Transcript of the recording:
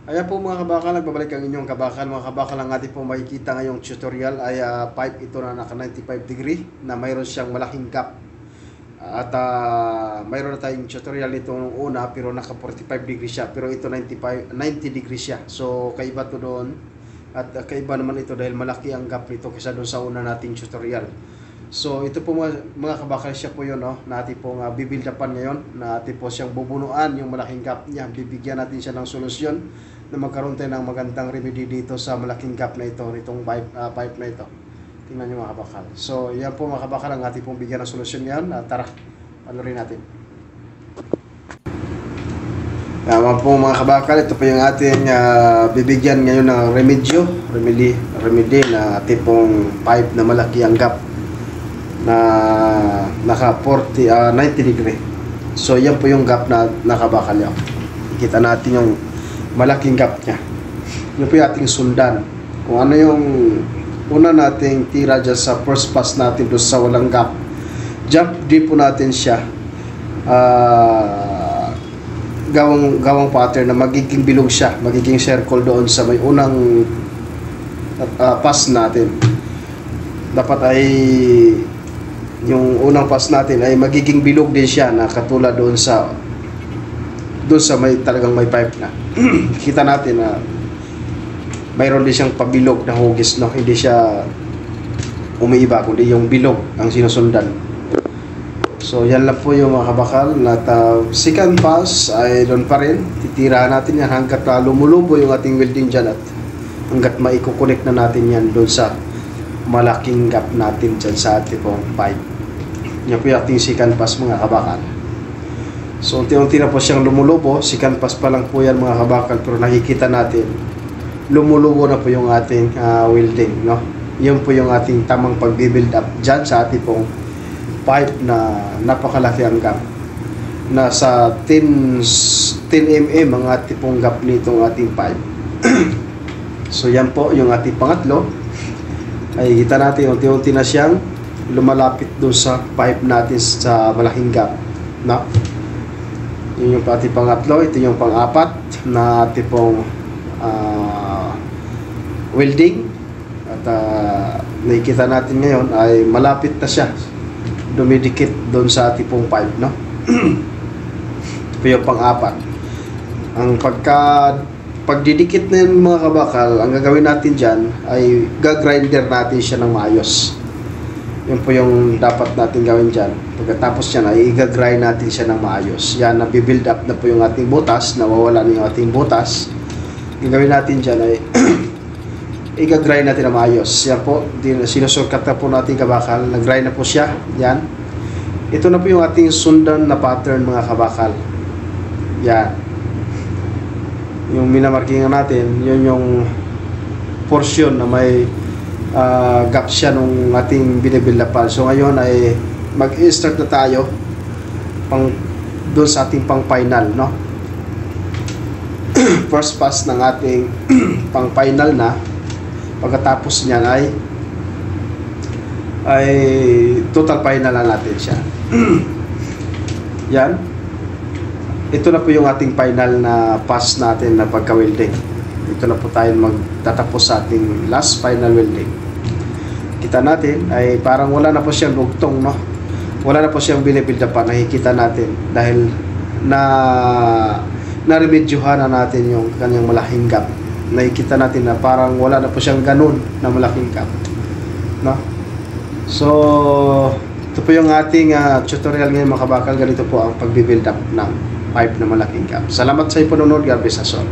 Ayan po mga kabakal, nagbabalik ang inyong kabakal. Mga kabakal, ang ating po makikita ngayong tutorial ay pipe ito na naka 95 degree na mayroon siyang malaking gap. At mayroon na tayong tutorial nito nung una pero naka 45 degree siya, pero ito 90 degree siya. So kaiba to doon at kaiba naman ito dahil malaki ang gap nito kaysa doon sa una nating tutorial. So ito po mga kabakal, siya po yun, no? Na ating pong bibuild upan ngayon, na ating po siyang bubunuan yung malaking gap niya. Bibigyan natin siya ng solusyon na magkaroon tayo ng magandang remedy dito sa malaking gap na ito, nitong pipe na ito. Tingnan nyo mga kabakal. So yan po mga kabakal, ang ating pong bigyan ng solusyon yan. Tara, panurin natin. Tama po mga kabakal, ito po yung ating bibigyan ngayon ng remedy na ating pong pipe na malaki ang gap na naka 90 degree. So yan po yung gap na nakabakal yan. Kita natin yung malaking gap niya. Yun po yung ating sundan. Kung ano yung una nating tira dyan sa first pass natin doon sa walang gap, jump deep po natin siya. Gawang pattern na magiging bilog siya, magiging circle doon sa may unang pass natin. Dapat ay yung unang pass natin ay magiging bilog din siya, na katulad doon sa may talagang may pipe na. Kita natin na mayroon din siyang pabilog na hugis, no? Hindi siya umiiba, kundi yung bilog ang sinusundan. So yan lang po yung mga kabakal. Second pass ay doon pa rin, titirahan natin yan hanggat lumulubo yung ating welding dyan at hanggat maikukunik na natin yan doon sa malaking gap natin dyan sa ating pong pipe. Yan po yung ating second pass mga kabakal. So unti-unti na po siyang lumulubo. Second pass pa lang po yan mga kabakal, pero nakikita natin lumulubo na po yung ating welding, no? Yun po yung ating tamang pag-build up dyan sa ating pong pipe na napakalaki ang gap. Nasa 10 mm ang ating pong gap nitong ating pipe. So yan po yung ating pangatlo. Ay kita natin unti-unti na siyang lumalapit doon sa pipe natin sa malaking gap, no? Yun yung ating pangatlo. Ito yung pang-apat na ating pong welding. At nakikita natin ngayon ay malapit na siya, dumidikit doon sa ating pong pipe, no? Ito yung pang-apat. Ang pagdidikit na yun mga kabakal, ang gagawin natin dyan ay gagrinder natin siya ng maayos. Yun po yung dapat natin gawin dyan. Pagkatapos yan ay i-grind natin siya ng maayos. Yan, nabibuild up na po yung ating butas, nawawala na yung ating butas. Gagawin natin dyan ay i-grind natin ng maayos. Yan po, sinusurkat na po natin kabakal. Nag-grind na po siya. Yan. Ito na po yung ating sundan na pattern mga kabakal. Yan. Yung minamarkingan natin, yun yung portion na may gap siya nung ating binibuild upan. So ngayon ay mag-start na tayo doon sa ating pang final, no? First pass ng ating pang final na. Pagkatapos niyan ay total final na natin siya. Yan. Ito na po yung ating final na pass natin na pagka-welding. Ito na po tayo magtatapos sa ating last final welding. Kita natin ay parang wala na po siyang dugtong, no? Wala na po siyang binibuild upan. Nakikita natin dahil na-remedyuhan na natin yung kanyang malaking gap. Nakikita natin na parang wala na po siyang ganun na malaking gap, no? So ito po yung ating tutorial ngayon mga kabakal. Ganito po ang pagbibuild up ng pipe na malaking gap. Salamat sa inyong panonood. God bless us all.